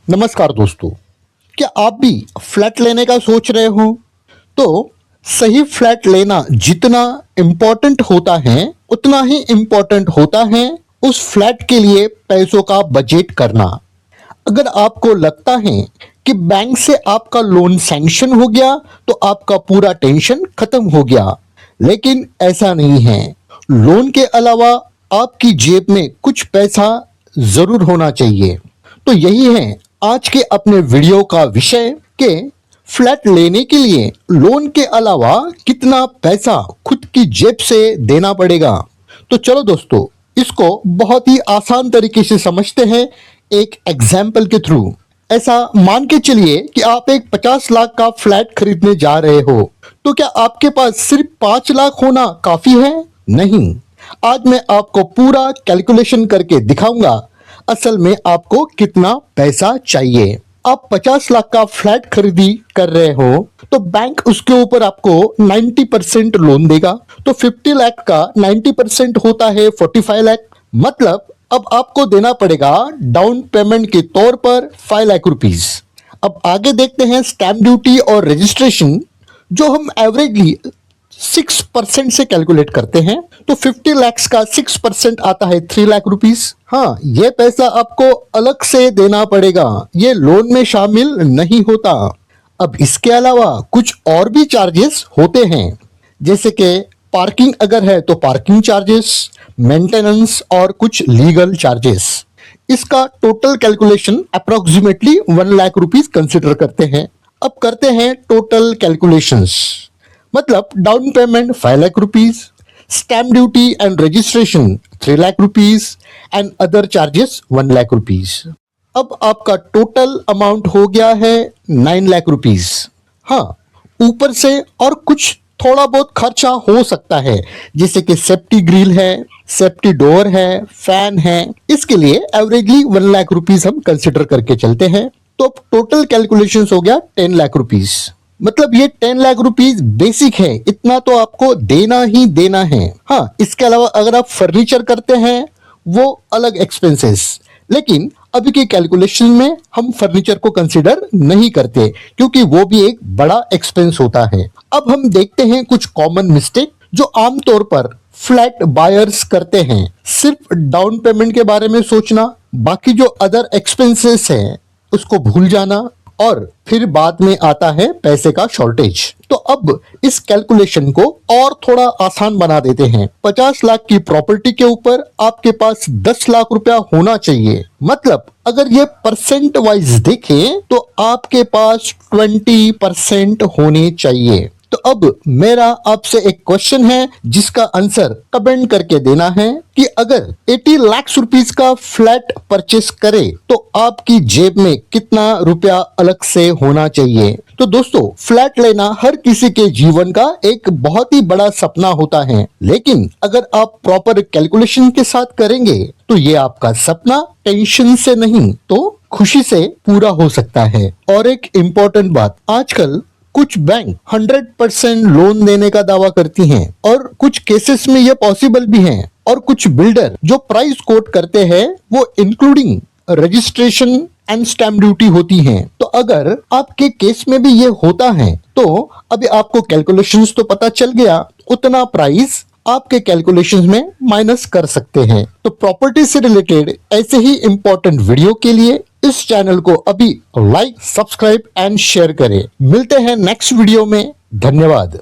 नमस्कार दोस्तों, क्या आप भी फ्लैट लेने का सोच रहे हो? तो सही फ्लैट लेना जितना इम्पोर्टेंट होता है, उतना ही इम्पोर्टेंट होता है उस फ्लैट के लिए पैसों का बजट करना। अगर आपको लगता है कि बैंक से आपका लोन सैंक्शन हो गया तो आपका पूरा टेंशन खत्म हो गया, लेकिन ऐसा नहीं है। लोन के अलावा आपकी जेब में कुछ पैसा जरूर होना चाहिए। तो यही है आज के अपने वीडियो का विषय कि फ्लैट लेने के लिए लोन के अलावा कितना पैसा खुद की जेब से देना पड़ेगा। तो चलो दोस्तों, इसको बहुत ही आसान तरीके से समझते हैं एक एग्जाम्पल के थ्रू। ऐसा मान के चलिए कि आप एक 50 लाख का फ्लैट खरीदने जा रहे हो, तो क्या आपके पास सिर्फ 5 लाख होना काफी है? नहीं। आज मैं आपको पूरा कैलकुलेशन करके दिखाऊंगा असल में आपको कितना पैसा चाहिए। आप 50 लाख का फ्लैट खरीदी कर रहे हो तो बैंक उसके ऊपर आपको 90% लोन देगा। तो 50 लाख का 90% होता है 45 लाख। मतलब अब आपको देना पड़ेगा डाउन पेमेंट के तौर पर 5 लाख रुपीस। अब आगे देखते हैं स्टैंप ड्यूटी और रजिस्ट्रेशन, जो हम एवरेजली 6% से कैलकुलेट करते हैं। तो 50 लाख का 6% आता है 3 लाख रुपीस। हाँ, ये पैसा आपको अलग से देना पड़ेगा, ये लोन में शामिल नहीं होता। अब इसके अलावा कुछ और भी चार्जेस होते हैं, जैसे कि पार्किंग अगर है तो पार्किंग चार्जेस, मेंटेनेंस और कुछ लीगल चार्जेस। इसका total calculation approximately 1 lakh rupees consider करते हैं। अब करते हैं टोटल कैलकुलेशंस। मतलब down payment 5 lakh rupees, stamp duty and registration 3 lakh rupees and other charges 1 lakh rupees. अब आपका टोटल अमाउंट हो गया है 9 लाख रुपीस। हाँ, ऊपर से और कुछ थोड़ा बहुत खर्चा हो सकता है, जैसे कि सेफ्टी ग्रिल है, सेफ्टी डोर है, फैन है। इसके लिए एवरेजली 1 लाख रुपीस हम कंसिडर करके चलते हैं। तो टोटल कैलकुलेशन हो गया 10 लाख रुपीस। मतलब ये 10 लाख रुपीस बेसिक है, इतना तो आपको देना ही देना है। हाँ, इसके अलावा अगर आप फर्नीचर करते हैं वो अलग एक्सपेंसेस, लेकिन अभी के कैलकुलेशन में हम फर्नीचर को कंसीडर नहीं करते क्योंकि वो भी एक बड़ा एक्सपेंस होता है। अब हम देखते हैं कुछ कॉमन मिस्टेक जो आमतौर पर फ्लैट बायर्स करते हैं। सिर्फ डाउन पेमेंट के बारे में सोचना, बाकी जो अदर एक्सपेंसेस हैं उसको भूल जाना, और फिर बाद में आता है पैसे का शॉर्टेज। तो अब इस कैलकुलेशन को और थोड़ा आसान बना देते हैं। 50 लाख की प्रॉपर्टी के ऊपर आपके पास 10 लाख रुपया होना चाहिए। मतलब अगर ये परसेंट वाइज देखें तो आपके पास 20% होने चाहिए। तो अब मेरा आपसे एक क्वेश्चन है जिसका आंसर कमेंट करके देना है कि अगर 80 लाख रुपीस का फ्लैट परचेस करे तो आपकी जेब में कितना रुपया अलग से होना चाहिए। तो दोस्तों, फ्लैट लेना हर किसी के जीवन का एक बहुत ही बड़ा सपना होता है, लेकिन अगर आप प्रॉपर कैलकुलेशन के साथ करेंगे तो ये आपका सपना टेंशन से नहीं तो खुशी से पूरा हो सकता है। और एक इम्पोर्टेंट बात, आजकल कुछ बैंक 100% लोन देने का दावा करती हैं और कुछ केसेस में यह पॉसिबल भी है। और कुछ बिल्डर जो प्राइस कोट करते हैं वो including registration and stamp duty होती हैं। तो अगर आपके केस में भी ये होता है तो अभी आपको कैलकुलेशंस तो पता चल गया, उतना प्राइस आपके कैलकुलेशंस में माइनस कर सकते हैं। तो प्रॉपर्टी से रिलेटेड ऐसे ही इंपॉर्टेंट वीडियो के लिए इस चैनल को अभी लाइक, सब्सक्राइब एंड शेयर करें। मिलते हैं नेक्स्ट वीडियो में। धन्यवाद।